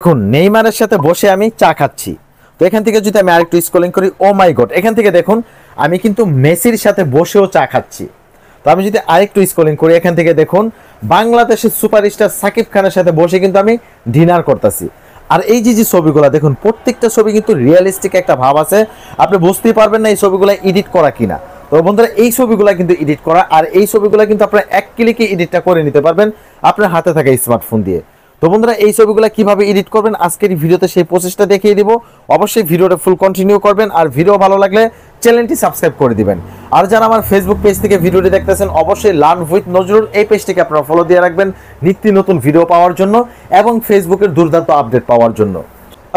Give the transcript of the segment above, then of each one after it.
দেখুন নেইমারের সাথে বসে আমি চা খাচ্ছি। তো এখান থেকে যদি আমি আরেকটু স্ক্রলিং করি, ও মাই গড, এখান থেকে দেখুন আমি কিন্তু মেসির সাথে বসেও চা খাচ্ছি। তো আমি যদি আরেকটু স্ক্রলিং করি, এখান থেকে দেখুন বাংলাদেশের সুপারস্টার সাকিব খানের সাথে বসে কিন্তু আমি ডিনার করতেছি। আর এই যে ছবিগুলো দেখুন, প্রত্যেকটা ছবি কিন্তু রিয়েলিস্টিক একটা ভাব আছে, আপনি বুঝতেই পারবেন না এই ছবিগুলো এডিট করা কিনা। তো বন্ধুরা এই ছবিগুলো কিন্তু এডিট করা, আর এই ছবিগুলো কিন্তু আপনারা এক ক্লিকে এডিটটা করে নিতে পারবেন আপনার হাতে থাকা স্মার্টফোন দিয়ে। তো বন্ধুরা এই ছবিগুলো কিভাবে এডিট করবেন আজকের এই ভিডিওতে সেই প্রসেসটা দেখিয়ে দিব। অবশ্যই ভিডিওটা ফুল কন্টিনিউ করবেন, আর ভিডিও ভালো লাগলে চ্যানেলটি সাবস্ক্রাইব করে দিবেন। আর যারা আমার ফেসবুক পেজ থেকে ভিডিওটি দেখতেছেন অবশ্যই লার্ন উইথ নজরুল এই পেজটিকে আপনারা ফলো দিয়ে রাখবেন নিত্য নতুন ভিডিও পাওয়ার জন্য এবং ফেসবুকের দুর্দান্ত আপডেট পাওয়ার জন্য।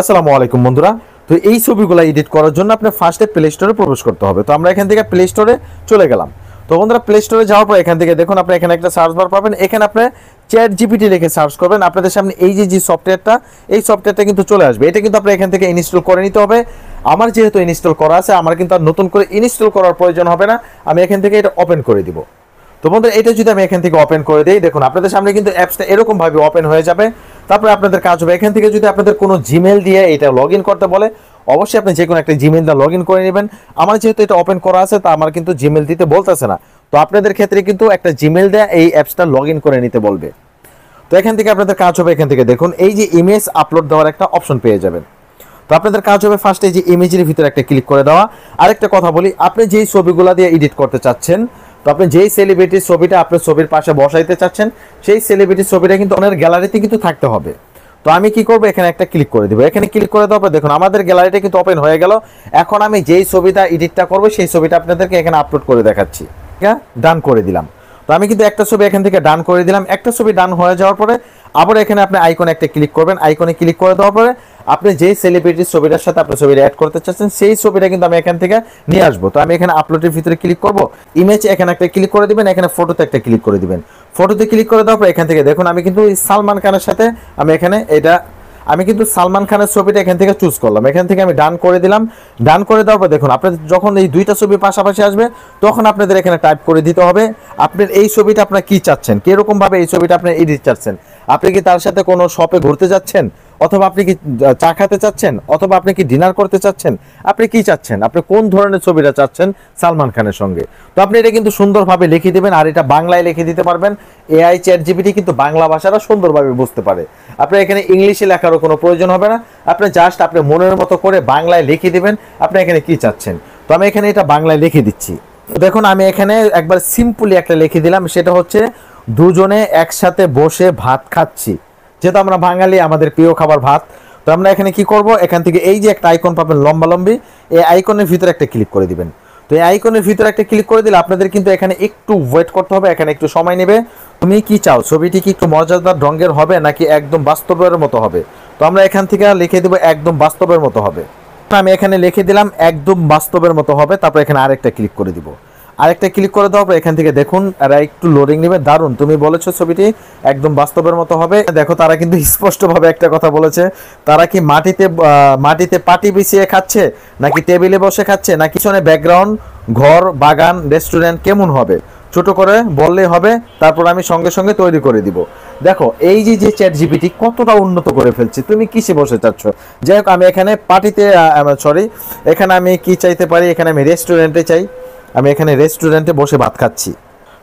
আসসালামু আলাইকুম বন্ধুরা। তো এই ছবিগুলো এডিট করার জন্য আপনার ফার্স্টে প্লে স্টোরে প্রবেশ করতে হবে। তো আমরা এখান থেকে প্লে স্টোরে চলে গেলাম। তো বন্ধুরা প্লে স্টোরে যাওয়ার পর এখান থেকে দেখুন আপনি এখানে একটা সার্চ বার পাবেন, এখানে আপনি চ্যাট জিপিটি লিখে সার্চ করবেন। আপনাদের সামনে এই যে সফটওয়্যারটা, এই সফটওয়্যারটা কিন্তু চলে আসবে। এটা কিন্তু আপনি এখান থেকে ইনস্টল করে নিতে হবে। আমার যেহেতু ইনস্টল করা আছে, আমার কিন্তু আর নতুন করে ইনস্টল করার প্রয়োজন হবে না। আমি এখান থেকে এটা ওপেন করে দিব। তো বন্ধুরা এটা যদি আমি এখান থেকে ওপেন করে দিই, দেখুন আপনাদের সামনে কিন্তু অ্যাপসটা এরকম ভাবে ওপেন হয়ে যাবে। তারপরে আপনাদের কাজ হবে এখান থেকে যদি আপনাদের কোনো জিমেল দিয়ে এটা লগ ইন করতে বলে, অবশ্যই আপনি যে কোনো একটা জিমেল দিয়ে লগ ইন করে নেবেন। আমার যেহেতু এটা ওপেন করা আছে, তা আমার কিন্তু জিমেল দিতে বলতেছে না। তো আপনাদের ক্ষেত্রে কিন্তু একটা জিমেল দিয়ে এই অ্যাপসটা লগ ইন করে নিতে বলবে। তো এখান থেকে আপনাদের কাজ হবে এখান থেকে দেখুন এই যে ইমেজ আপলোড দেওয়ার একটা অপশন পেয়ে যাবেন। তো আপনাদের কাজ হবে ফার্স্টে যে ইমেজের ভিতরে একটা ক্লিক করে দেওয়া। আরেকটা কথা বলি, আপনি যেই ছবিগুলো দিয়ে এডিট করতে চাচ্ছেন, তো আপনি যেই সেলিব্রিটির ছবিটা আপনার ছবির পাশে বসাইতে চাচ্ছেন, সেই সেলিব্রিটির ছবিটা কিন্তু ওনার গ্যালারিতে কিন্তু থাকতে হবে। তো আমি কি করব, এখানে একটা ক্লিক করে দিব। এখানে ক্লিক করে দেওয়ার পর দেখুন আমাদের গ্যালারিটা কিন্তু ওপেন হয়ে গেল। এখন আমি যেই ছবিটা এডিটটা করব সেই ছবিটা আপনাদেরকে এখানে আপলোড করে দেখাচ্ছি। ঠিক আছে, ডান করে দিলাম। তো আমি কিন্তু একটা ছবি এখান থেকে ডান করে দিলাম। একটা ছবি ডান হয়ে যাওয়ার পরে আবার এখানে আপনি আইকনে একটা ক্লিক করবেন। আইকনে ক্লিক করে দেওয়ার পরে আপনি যেই সেলিব্রিটির ছবিটার সাথে আপনার ছবিটা অ্যাড করতে চাচ্ছেন সেই ছবিটা কিন্তু আমি এখান থেকে নিয়ে আসবো। তো আমি এখানে আপলোডের ভিতরে ক্লিক করব, ইমেজ এখানে একটা ক্লিক করে দিবেন, এখানে ফটোতে একটা ক্লিক করে দিবেন। ফটোতে ক্লিক করে দেওয়ার পর এখান থেকে দেখুন আমি কিন্তু সালমান খানের সাথে আমি এখানে আমি কিন্তু সালমান খানের ছবিটা এখান থেকে চুজ করলাম। এখান থেকে আমি ডান করে দিলাম। ডান করে দেওয়ার পর দেখুন আপনাদের যখন এই দুইটা ছবি পাশাপাশি আসবে তখন আপনাদের এখানে টাইপ করে দিতে হবে আপনার এই ছবিটা আপনার কি চাচ্ছেন, কিরকম ভাবে এই ছবিটা আপনি এডিট চাচ্ছেন। আপনি কি তার সাথে কোনো শপে ঘুরতে যাচ্ছেন, অথবা আপনি কি চা খেতে চাচ্ছেন, অথবা আপনি কি ডিনার করতে চাচ্ছেন, আপনি কি চাচ্ছেন, আপনি কোন ধরনের ছবিটা চাচ্ছেন সালমান খানের সঙ্গে। তো আপনি এটা কিন্তু সুন্দরভাবে লিখে দিবেন, আর এটা বাংলায় লিখে দিতে পারবেন। এআই চ্যাট জিপিটি কিন্তু বাংলা ভাষাটা সুন্দরভাবে বুঝতে পারে। আপনি এখানে ইংলিশে লেখারও কোনো প্রয়োজন হবে না, আপনি জাস্ট আপনি মনের মতো করে বাংলায় লিখে দিবেন আপনি এখানে কি চাচ্ছেন। তো আমি এখানে এটা বাংলায় লিখে দিচ্ছি। দেখুন আমি এখানে একবার সিম্পলি একটা লিখে দিলাম, সেটা হচ্ছে দুজনে একসাথে বসে ভাত খাচ্ছি। যেহেতু আমরা বাঙালি, আমাদের প্রিয় খাবার ভাত। তো আমরা এখানে কি করব, এখান থেকে এই যে একটা আইকন পাবেন লম্বা লম্বি, এই আইকনের ভিতরে একটা ক্লিক করে দিবেন। তো এই আইকনের ভিতরে একটা ক্লিক করে দিলে আপনাদের কিন্তু এখানে একটু ওয়েট করতে হবে, এখানে একটু সময় নেবে। তুমি কি চাও ছবিটি কি একটু মজাদার রঙের হবে নাকি একদম বাস্তবের মতো হবে। তো আমরা এখান থেকে লিখে দেব একদম বাস্তবের মতো হবে। আমি এখানে লিখে দিলাম একদম বাস্তবের মতো হবে। তারপর এখানে আরেকটা ক্লিক করে দিব। আরেকটা ক্লিক করে দেওয়ার পর এখান থেকে দেখুন এরা একটু লোডিং নেবে। দারুণ, তুমি বলেছো ছবিটি একদম বাস্তবের মতো হবে। দেখো তারা কিন্তু স্পষ্টভাবে একটা কথা বলেছে, তারা কি মাটিতে পাটি বিছিয়ে খাচ্ছে নাকি টেবিলে বসে খাচ্ছে, না পিছনে ব্যাকগ্রাউন্ড ঘর বাগান রেস্টুরেন্ট কেমন হবে, ছোট করে বললেই হবে, তারপর আমি সঙ্গে সঙ্গে তৈরি করে দিব। দেখো এই যে চ্যাট জিপিটি কতটা উন্নত করে ফেলছে, তুমি কিসে বসে চাচ্ছ। যাই হোক আমি এখানে এখানে আমি কি চাইতে পারি, এখানে আমি রেস্টুরেন্টে চাই। আমি এখানে রেস্টুরেন্টে বসে ভাত খাচ্ছি।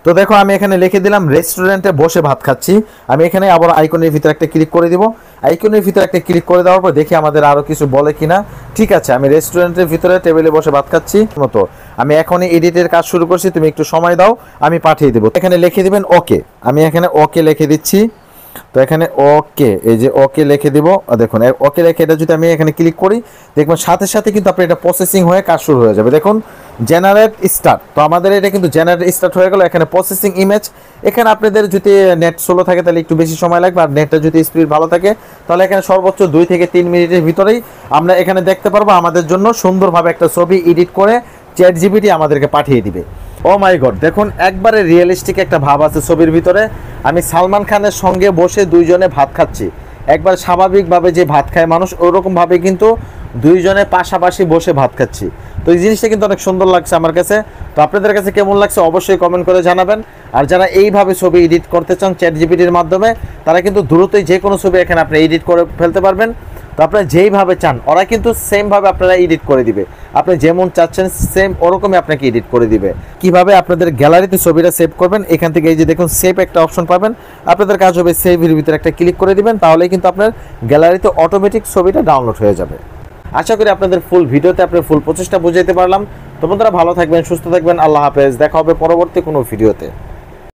তো দেখো আমি এখানে লিখে দিলাম রেস্টুরেন্টে বসে ভাত খাচ্ছি। আমি এখানে আবার আইকনের ভিতরে একটা ক্লিক করে দিব। আইকনের ভিতরে একটা ক্লিক করে দেওয়ার পর দেখি আমাদের আরো কিছু বলে কিনা। ঠিক আছে, আমি রেস্টুরেন্টের ভিতরে টেবিলে বসে ভাত খাচ্ছি মতো। আমি এখনই এডিটের কাজ শুরু করছি, তুমি একটু সময় দাও, আমি পাঠিয়ে দেবো। এখানে লিখে দিবেন ওকে। আমি এখানে ওকে লিখে দিচ্ছি। তো এখানে ওকে, এই যে ওকে লিখে দিব। দেখুন ওকে লিখে এটা যদি আমি এখানে ক্লিক করি দেখবেন সাথে সাথে কিন্তু আপনি এটা প্রসেসিং হয়ে কাজ শুরু হয়ে যাবে। দেখুন জেনারেট স্টার্ট। তো আমাদের এটা কিন্তু জেনারেট স্টার্ট হয়ে গেল। এখানে প্রসেসিং ইমেজ। এখানে আপনাদের যদি নেট স্লো থাকে তাহলে একটু বেশি সময় লাগবে, আর নেটটা যদি স্পিড ভালো থাকে তাহলে এখানে সর্বোচ্চ 2 থেকে 3 মিনিটের ভিতরেই আমরা এখানে দেখতে পারবো আমাদের জন্য সুন্দরভাবে একটা ছবি এডিট করে চ্যাট জিপিটি আমাদেরকে পাঠিয়ে দিবে। ও মাই গড, দেখুন একবারে রিয়েলিস্টিক একটা ভাব আছে ছবির ভিতরে। আমি সালমান খানের সঙ্গে বসে দুইজনে ভাত খাচ্ছি। একবার স্বাভাবিকভাবে যে ভাত খায় মানুষ ওরকম ভাবে কিন্তু দুইজনে পাশাপাশি বসে ভাত খাচ্ছি। তো এই জিনিসটা কিন্তু অনেক সুন্দর লাগছে আমার কাছে। তো আপনাদের কাছে কেমন লাগছে অবশ্যই কমেন্ট করে জানাবেন। আর যারা এইভাবে ছবি এডিট করতে চান চ্যাটজিপিটির মাধ্যমে, তারা কিন্তু দ্রুতই যে কোনো ছবি এখানে আপনি এডিট করে ফেলতে পারবেন। তো আপনারা যেইভাবে চান ওরা কিন্তু সেমভাবে আপনারা এডিট করে দিবে, আপনি যেমন চাচ্ছেন সেম ওরকমই আপনাকে এডিট করে দিবে। কিভাবে আপনাদের গ্যালারিতে ছবিটা সেভ করবেন, এখান থেকে এই যে দেখুন সেভ একটা অপশন পাবেন, আপনাদের কাজ হবে সেভের ভিতরে একটা ক্লিক করে দিবেন, তাহলেই কিন্তু আপনার গ্যালারিতে অটোমেটিক ছবিটা ডাউনলোড হয়ে যাবে। আশা করি আপনাদের ফুল ভিডিওতে আপনার ফুল প্রচেষ্টা বুঝাইতে পারলাম। তো বন্ধুরা ভালো থাকবেন, সুস্থ থাকবেন, আল্লাহ হাফেজ, দেখা হবে পরবর্তী কোনো ভিডিওতে।